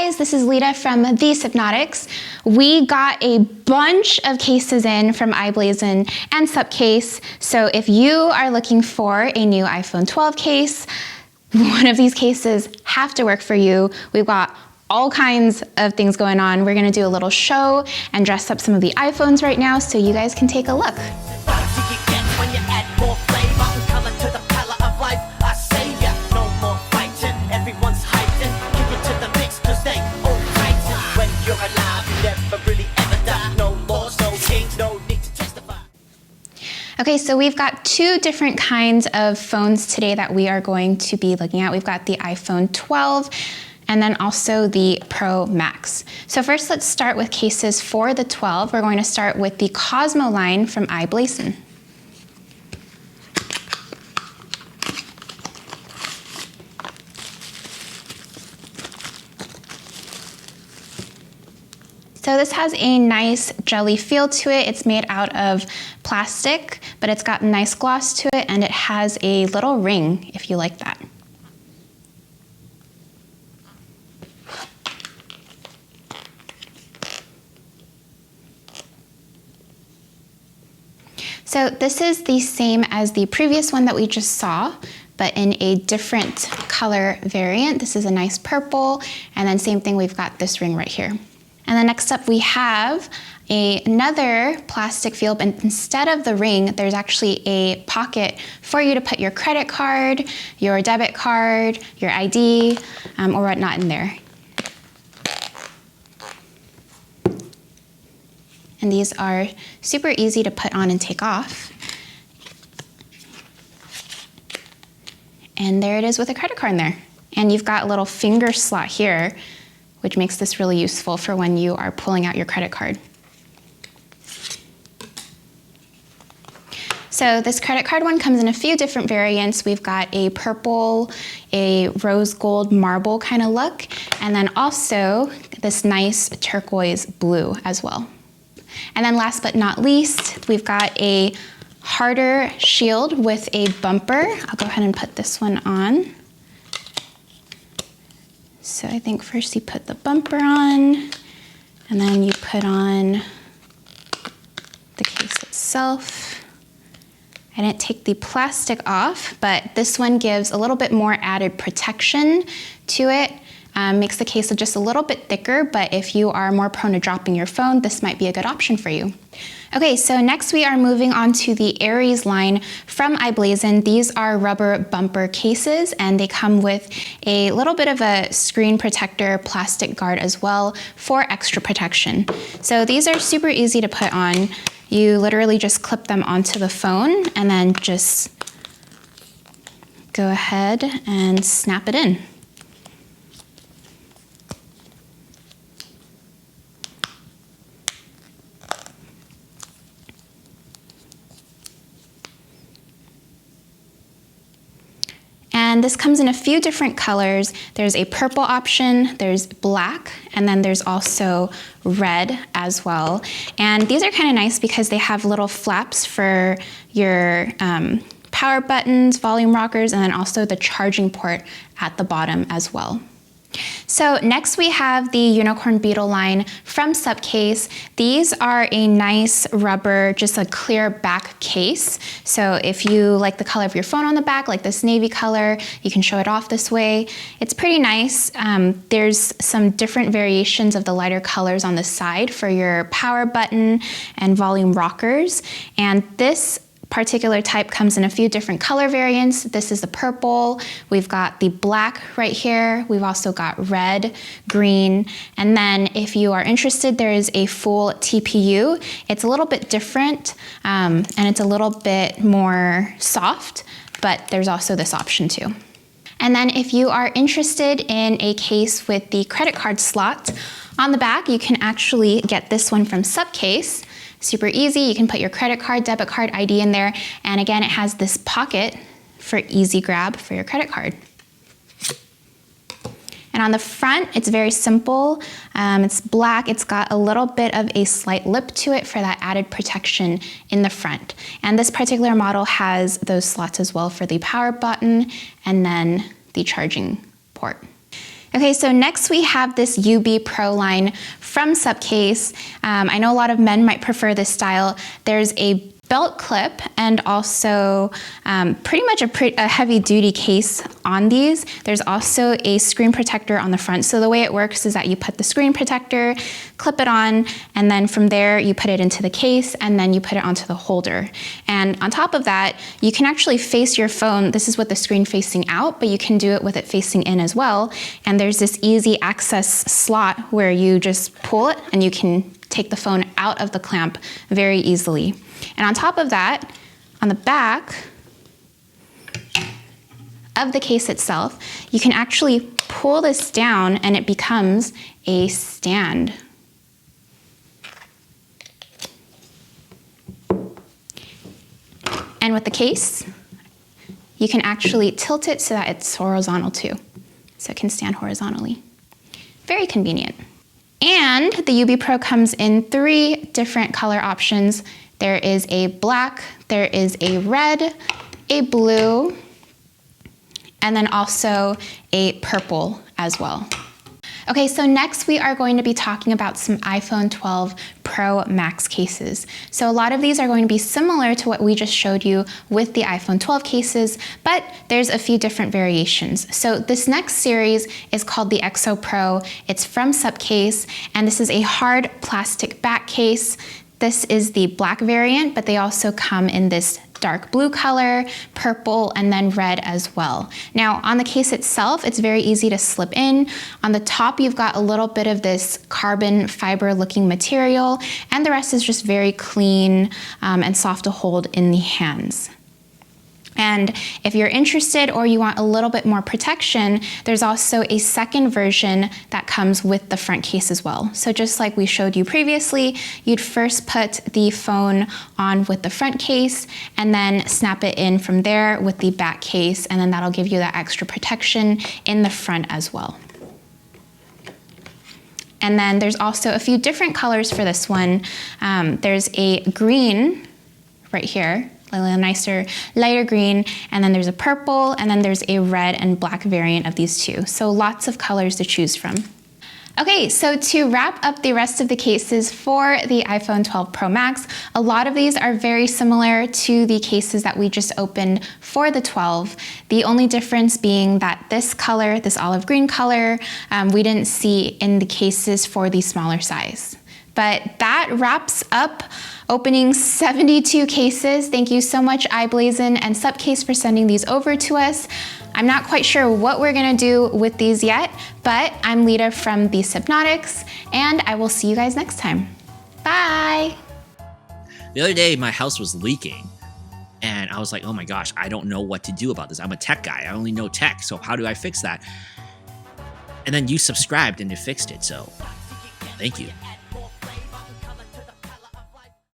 guys, this is Lida from the Supnautics. We got a bunch of cases in from i-Blason and Supcase, so if you are looking for a new iPhone 12 case, one of these cases have to work for you. We've got all kinds of things going on. We're gonna do a little show and dress up some of the iPhones right now so you guys can take a look. Okay, so we've got two different kinds of phones today that we are going to be looking at. We've got the iPhone 12 and then also the Pro Max. So first, let's start with cases for the 12. We're going to start with the Cosmo line from i-Blason. So this has a nice jelly feel to it. It's made out of plastic, but it's got a nice gloss to it, and it has a little ring if you like that. So this is the same as the previous one that we just saw, but in a different color variant. This is a nice purple, and then same thing, we've got this ring right here. And then next up we have another plastic feel, but instead of the ring, there's actually a pocket for you to put your credit card, your debit card, your ID, or whatnot in there. And these are super easy to put on and take off. And there it is with a credit card in there. And you've got a little finger slot here, which makes this really useful for when you are pulling out your credit card. So this credit card one comes in a few different variants. We've got a purple, a rose gold marble kind of look, and then also this nice turquoise blue as well. And then last but not least, we've got a harder shield with a bumper. I'll go ahead and put this one on. So I think first you put the bumper on, and then you put on the case itself. I didn't take the plastic off, but this one gives a little bit more added protection to it. Makes the case just a little bit thicker, but if you are more prone to dropping your phone, this might be a good option for you. Okay, so next we are moving on to the Aries line from i-Blason. These are rubber bumper cases, and they come with a little bit of a screen protector plastic guard as well for extra protection. So these are super easy to put on. You literally just clip them onto the phone and then just go ahead and snap it in. And this comes in a few different colors. There's a purple option, there's black, and then there's also red as well. And these are kind of nice because they have little flaps for your power buttons, volume rockers, and then also the charging port at the bottom as well. So next we have the Unicorn Beetle line from Supcase. These are a nice rubber, just a clear back case. So if you like the color of your phone on the back, like this navy color, you can show it off this way. It's pretty nice. There's some different variations of the lighter colors on the side for your power button and volume rockers. And this particular type comes in a few different color variants. This is the purple. We've got the black right here. We've also got red, green, and then if you are interested, there is a full TPU. It's a little bit different, and it's a little bit more soft, but there's also this option too. And then if you are interested in a case with the credit card slot on the back, you can actually get this one from Supcase. Super easy, you can put your credit card, debit card, ID in there, and again, it has this pocket for easy grab for your credit card. And on the front, it's very simple. It's black, it's got a little bit of a slight lip to it for that added protection in the front. And this particular model has those slots as well for the power button and then the charging port. Okay, so next we have this UB Pro line from Supcase. I know a lot of men might prefer this style. There's a belt clip and also pretty much a heavy duty case on these. There's also a screen protector on the front. So the way it works is that you put the screen protector, clip it on, and then from there you put it into the case and then you put it onto the holder. And on top of that, you can actually face your phone. This is with the screen facing out, but you can do it with it facing in as well. And there's this easy access slot where you just pull it and you can take the phone out of the clamp very easily. And on top of that, on the back of the case itself, you can actually pull this down and it becomes a stand. And with the case, you can actually tilt it so that it's horizontal too. So it can stand horizontally. Very convenient. And the UB Pro comes in 3 different color options. There is a black, there is a red, a blue, and then also a purple as well. Okay, so next we are going to be talking about some iPhone 12 Pro Max cases. So a lot of these are going to be similar to what we just showed you with the iPhone 12 cases, but there's a few different variations. So this next series is called the XO Pro. It's from Supcase, and this is a hard plastic back case. This is the black variant, but they also come in this dark blue color, purple, and then red as well. Now, on the case itself, it's very easy to slip in. On the top, you've got a little bit of this carbon fiber looking material, and the rest is just very clean and soft to hold in the hands. And if you're interested or you want a little bit more protection, there's also a second version that comes with the front case as well. So just like we showed you previously, you'd first put the phone on with the front case and then snap it in from there with the back case, and then that'll give you that extra protection in the front as well. And then there's also a few different colors for this one. There's a green right here, a nicer, lighter green, and then there's a purple, and then there's a red and black variant of these two. So lots of colors to choose from. Okay, so to wrap up the rest of the cases for the iPhone 12 Pro Max, a lot of these are very similar to the cases that we just opened for the 12. The only difference being that this color, this olive green color, we didn't see in the cases for the smaller size. But that wraps up opening 72 cases. Thank you so much, i-Blason and Supcase, for sending these over to us. I'm not quite sure what we're gonna do with these yet, but I'm Lida from the Supnautics, and I will see you guys next time. Bye. The other day, my house was leaking, and I was like, oh my gosh, I don't know what to do about this. I'm a tech guy, I only know tech, so how do I fix that? And then you subscribed and you fixed it, so thank you.